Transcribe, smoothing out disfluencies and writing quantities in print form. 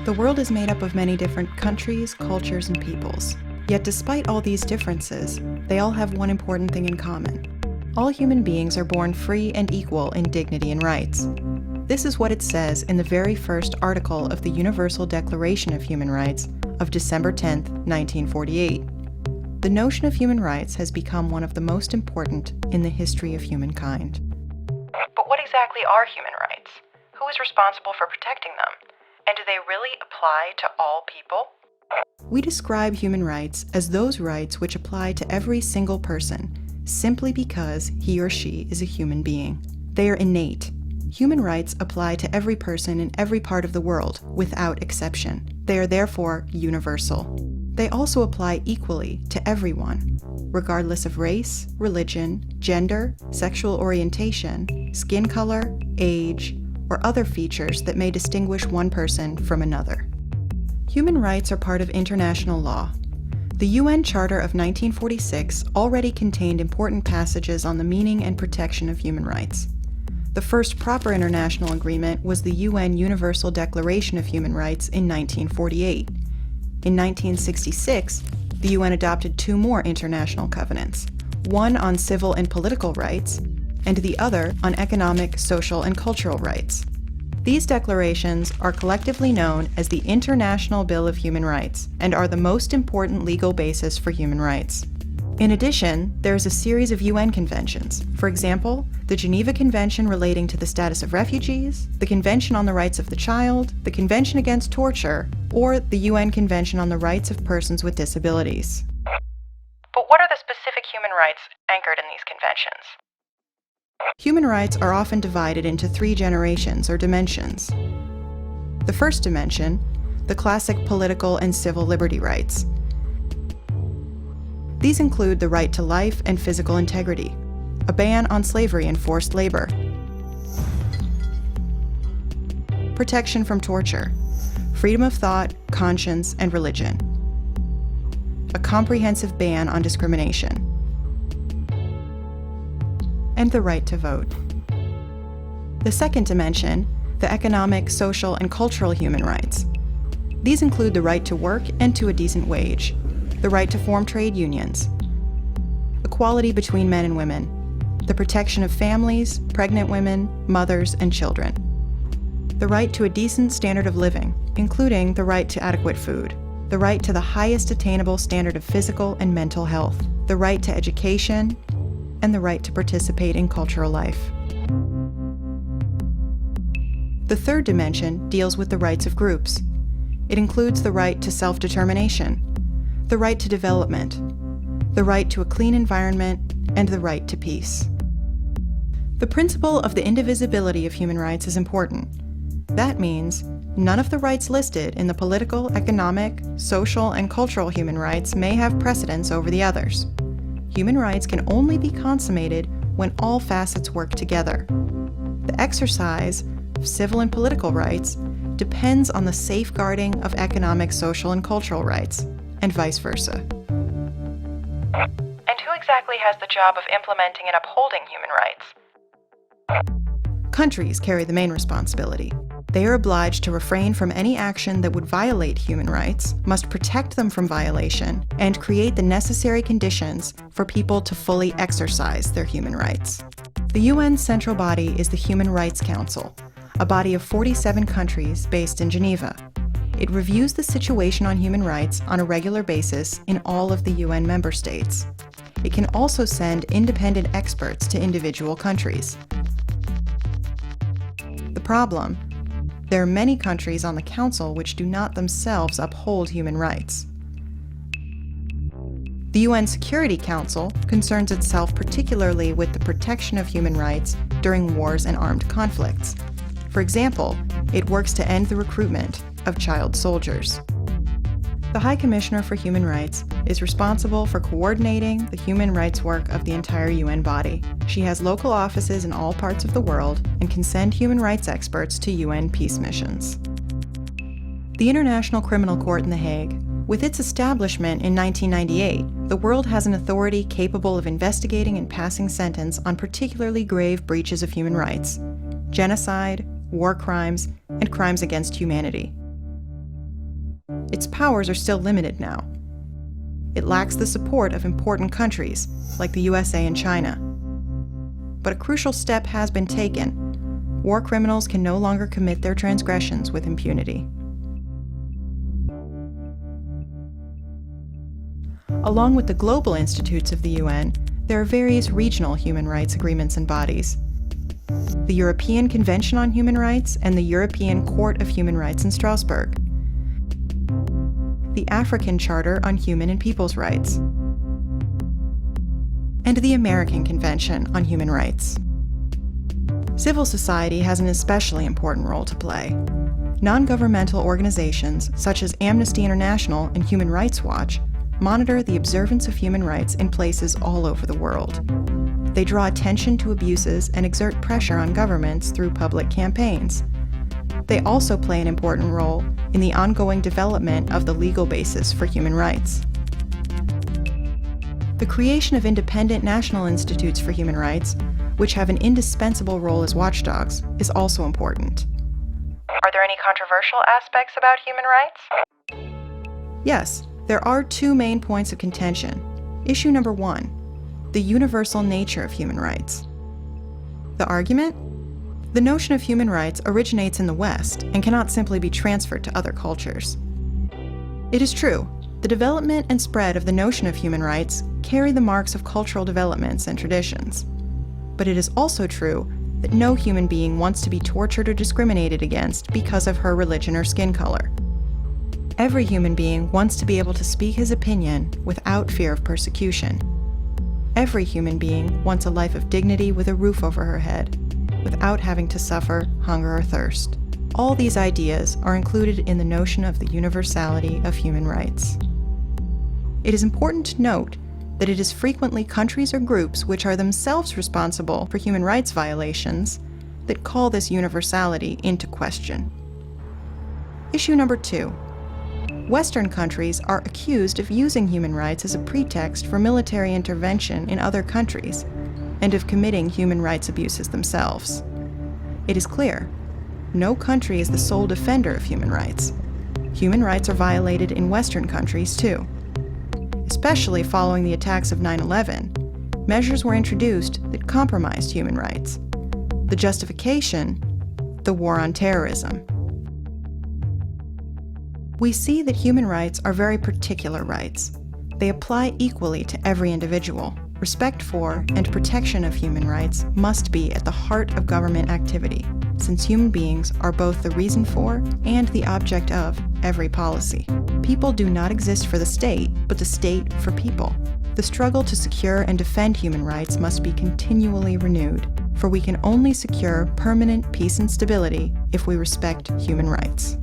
The world is made up of many different countries, cultures, and peoples. Yet despite all these differences, they all have one important thing in common. All human beings are born free and equal in dignity and rights. This is what it says in the very first article of the Universal Declaration of Human Rights of December 10, 1948. The notion of human rights has become one of the most important in the history of humankind. But what exactly are human rights? Who is responsible for protecting them? And do they really apply to all people? We describe human rights as those rights which apply to every single person, simply because he or she is a human being. They are innate. Human rights apply to every person in every part of the world, without exception. They are therefore universal. They also apply equally to everyone, regardless of race, religion, gender, sexual orientation, skin color, age, or other features that may distinguish one person from another. Human rights are part of international law. The UN Charter of 1946 already contained important passages on the meaning and protection of human rights. The first proper international agreement was the UN Universal Declaration of Human Rights in 1948. In 1966, the UN adopted two more international covenants, one on civil and political rights, and the other on economic, social, and cultural rights. These declarations are collectively known as the International Bill of Human Rights and are the most important legal basis for human rights. In addition, there is a series of UN conventions. For example, the Geneva Convention relating to the status of refugees, the Convention on the Rights of the Child, the Convention Against Torture, or the UN Convention on the Rights of Persons with Disabilities. But what are the specific human rights anchored in these conventions? Human rights are often divided into three generations or dimensions. The first dimension, the classic political and civil liberty rights. These include the right to life and physical integrity, a ban on slavery and forced labor, protection from torture, freedom of thought, conscience, and religion, a comprehensive ban on discrimination, and the right to vote. The second dimension, the economic, social, and cultural human rights. These include the right to work and to a decent wage, the right to form trade unions, equality between men and women, the protection of families, pregnant women, mothers, and children, the right to a decent standard of living, including the right to adequate food, the right to the highest attainable standard of physical and mental health, the right to education, and the right to participate in cultural life. The third dimension deals with the rights of groups. It includes the right to self-determination, the right to development, the right to a clean environment, and the right to peace. The principle of the indivisibility of human rights is important. That means none of the rights listed in the political, economic, social, and cultural human rights may have precedence over the others. Human rights can only be consummated when all facets work together. The exercise of civil and political rights depends on the safeguarding of economic, social, and cultural rights, and vice versa. And who exactly has the job of implementing and upholding human rights? Countries carry the main responsibility. They are obliged to refrain from any action that would violate human rights, must protect them from violation, and create the necessary conditions for people to fully exercise their human rights. The UN's central body is the Human Rights Council, a body of 47 countries based in Geneva. It reviews the situation on human rights on a regular basis in all of the UN member states. It can also send independent experts to individual countries. The problem: there are many countries on the Council which do not themselves uphold human rights. The UN Security Council concerns itself particularly with the protection of human rights during wars and armed conflicts. For example, it works to end the recruitment of child soldiers. The High Commissioner for Human Rights is responsible for coordinating the human rights work of the entire UN body. She has local offices in all parts of the world and can send human rights experts to UN peace missions. The International Criminal Court in The Hague. With its establishment in 1998, the world has an authority capable of investigating and passing sentence on particularly grave breaches of human rights: genocide, war crimes, and crimes against humanity. its powers are still limited now. It lacks the support of important countries, like the USA and China. But a crucial step has been taken. War criminals can no longer commit their transgressions with impunity. Along with the global institutes of the UN, there are various regional human rights agreements and bodies. The European Convention on Human Rights and the European Court of Human Rights in Strasbourg. The African Charter on Human and People's Rights. And the American Convention on Human Rights. Civil society has an especially important role to play. Non-governmental organizations such as Amnesty International and Human Rights Watch monitor the observance of human rights in places all over the world. They draw attention to abuses and exert pressure on governments through public campaigns. They also play an important role in the ongoing development of the legal basis for human rights. The creation of independent national institutes for human rights, which have an indispensable role as watchdogs, is also important. Are there any controversial aspects about human rights? Yes, there are two main points of contention. Issue number 1, the universal nature of human rights. The argument? The notion of human rights originates in the West and cannot simply be transferred to other cultures. It is true, the development and spread of the notion of human rights carry the marks of cultural developments and traditions. But it is also true that no human being wants to be tortured or discriminated against because of her religion or skin color. Every human being wants to be able to speak his opinion without fear of persecution. Every human being wants a life of dignity with a roof over her head, without having to suffer hunger or thirst. All these ideas are included in the notion of the universality of human rights. It is important to note that it is frequently countries or groups which are themselves responsible for human rights violations that call this universality into question. Issue number 2. Western countries are accused of using human rights as a pretext for military intervention in other countries and of committing human rights abuses themselves. It is clear, no country is the sole defender of human rights. Human rights are violated in Western countries too. Especially following the attacks of 9/11, measures were introduced that compromised human rights. The justification? The war on terrorism. We see that human rights are very particular rights. They apply equally to every individual. Respect for and protection of human rights must be at the heart of government activity, since human beings are both the reason for and the object of every policy. People do not exist for the state, but the state for people. The struggle to secure and defend human rights must be continually renewed, for we can only secure permanent peace and stability if we respect human rights.